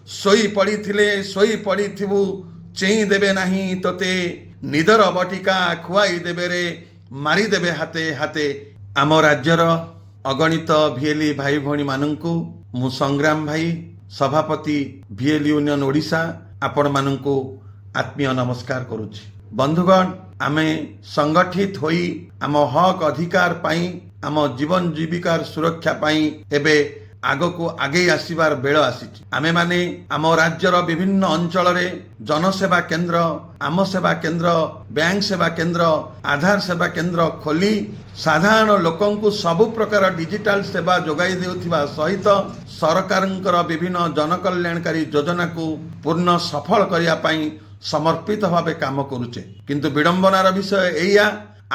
ଶୋଇ ପଡ଼ିଥିଲେ ଶୋଇ ପଡ଼ିଥିବୁ ଚେଇଁ ଦେବେ ନାହିଁ ତୋତେ ନିଦର ବଟିକା ଖୁଆଇ ଦେବେ ରେ ମାରିଦେବେ ହାତେ ହାତେ। ଆମ ରାଜ୍ୟର ଅଗଣିତ ଭିଏଲି ଭାଇ ଭଉଣୀ ମାନଙ୍କୁ ମୁଁ ସଂଗ୍ରାମ ଭାଇ ସଭାପତି ଭିଏଲି ୟୁନିୟନ ଓଡ଼ିଶା ଆପଣମାନଙ୍କୁ ଆତ୍ମୀୟ ନମସ୍କାର କରୁଛି। ବନ୍ଧୁଗଣ, ଆମେ ସଂଗଠିତ ହୋଇ ଆମ ହକ୍ ଅଧିକାର ପାଇଁ ଆମ ଜୀବନ ଜୀବିକାର ସୁରକ୍ଷା ପାଇଁ ଏବେ ଆଗକୁ ଆଗେଇ ଆସିବାର ବେଳ ଆସିଛି। ଆମେମାନେ ଆମ ରାଜ୍ୟର ବିଭିନ୍ନ ଅଞ୍ଚଳରେ ଜନସେବା କେନ୍ଦ୍ର, ଆମ ସେବା କେନ୍ଦ୍ର, ବ୍ୟାଙ୍କ ସେବା କେନ୍ଦ୍ର, ଆଧାର ସେବା କେନ୍ଦ୍ର ଖୋଲି ସାଧାରଣ ଲୋକଙ୍କୁ ସବୁ ପ୍ରକାର ଡିଜିଟାଲ ସେବା ଯୋଗାଇ ଦେଉଥିବା ସହିତ ସରକାରଙ୍କର ବିଭିନ୍ନ ଜନକଲ୍ୟାଣକାରୀ ଯୋଜନାକୁ ପୂର୍ଣ୍ଣ ସଫଳ କରିବା ପାଇଁ ସମର୍ପିତ ଭାବେ କାମ କରୁଛେ। କିନ୍ତୁ ବିଡ଼ମ୍ବନାର ବିଷୟ ଏଇଆ,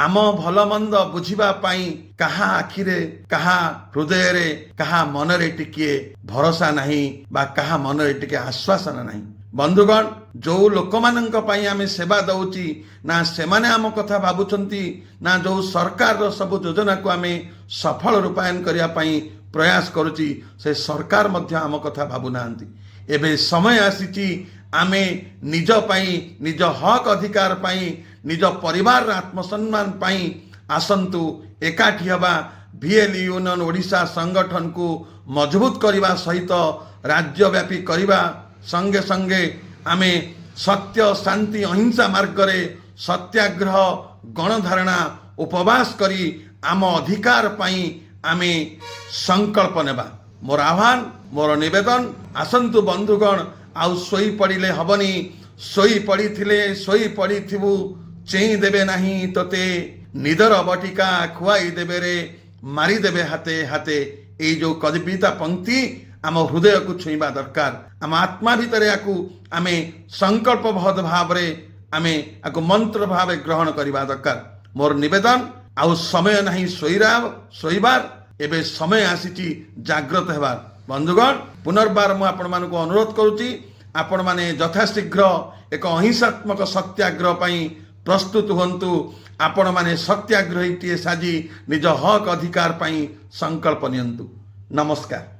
ଆମ ଭଲ ମନ୍ଦ ବୁଝିବା ପାଇଁ କାହା ଆଖିରେ, କାହା ହୃଦୟରେ, କାହା ମନରେ ଟିକିଏ ଭରସା ନାହିଁ ବା କାହା ମନରେ ଟିକେ ଆଶ୍ୱାସନା ନାହିଁ। ବନ୍ଧୁଗଣ, ଯୋଉ ଲୋକମାନଙ୍କ ପାଇଁ ଆମେ ସେବା ଦଉଚି ନା ସେମାନେ ଆମ କଥା ଭାବୁଛନ୍ତି, ନା ଯୋଉ ସରକାରର ସବୁ ଯୋଜନାକୁ ଆମେ ସଫଳ ରୂପାୟନ କରିବା ପାଇଁ ପ୍ରୟାସ କରୁଛି ସେ ସରକାର ମଧ୍ୟ ଆମ କଥା ଭାବୁନାହାନ୍ତି। ଏବେ ସମୟ ଆସିଛି ଆମେ ନିଜ ପାଇଁ, ନିଜ ହକ୍ ଅଧିକାର ପାଇଁ, ନିଜ ପରିବାରର ଆତ୍ମସମ୍ମାନ ପାଇଁ ଆସନ୍ତୁ ଏକାଠି ହେବା। ଭିଏଲି ୟୁନିୟନ ଓଡ଼ିଶା ସଂଗଠନକୁ ମଜବୁତ କରିବା ସହିତ ରାଜ୍ୟବ୍ୟାପୀ କରିବା ସଙ୍ଗେ ସଙ୍ଗେ ଆମେ ସତ୍ୟ, ଶାନ୍ତି, ଅହିଂସା ମାର୍ଗରେ ସତ୍ୟାଗ୍ରହ, ଗଣଧାରଣା, ଉପବାସ କରି ଆମ ଅଧିକାର ପାଇଁ ଆମେ ସଂକଳ୍ପ ନେବା। ମୋର ଆହ୍ୱାନ, ମୋର ନିବେଦନ, ଆସନ୍ତୁ ବନ୍ଧୁଗଣ, ଆଉ ଶୋଇ ପଡ଼ିଲେ ହବନି। ଶୋଇ ପଡ଼ିଥିଲେ ଶୋଇ ପଡ଼ିଥିବୁ ଚେଇଁ ଦେବେ ନାହିଁ ତୋତେ ନିଦର ବଟିକା ଖୁଆଇ ଦେବେ ରେ ମାରିଦେବେ ହାତେ ହାତେ। ଏଇ ଯୋଉ କବିତା ପଂକ୍ତି ଆମ ହୃଦୟକୁ ଛୁଇଁବା ଦରକାର। ଆମ ଆତ୍ମା ଭିତରେ ୟାକୁ ଆମେ ସଂକଳ୍ପବଦ୍ଧ ଭାବରେ ଆମେ ୟାକୁ ମନ୍ତ୍ର ଭାବେ ଗ୍ରହଣ କରିବା ଦରକାର। ମୋର ନିବେଦନ, ଆଉ ସମୟ ନାହିଁ ଶୋଇବାର, ଏବେ ସମୟ ଆସିଛି ଜାଗ୍ରତ ହେବାର। ବନ୍ଧୁଗଣ, ପୁନର୍ବାର ମୁଁ ଆପଣମାନଙ୍କୁ ଅନୁରୋଧ କରୁଛି, ଆପଣମାନେ ଯଥାଶୀଘ୍ର ଏକ ଅହିଂସାତ୍ମକ ସତ୍ୟାଗ୍ରହ ପାଇଁ ପ୍ରସ୍ତୁତ ହୁଅନ୍ତୁ। ଆପଣମାନେ ସତ୍ୟାଗ୍ରହୀଟିଏ ସାଜି ନିଜ ହକ୍ ଅଧିକାର ପାଇଁ ସଂକଳ୍ପ ନିଅନ୍ତୁ। ନମସ୍କାର।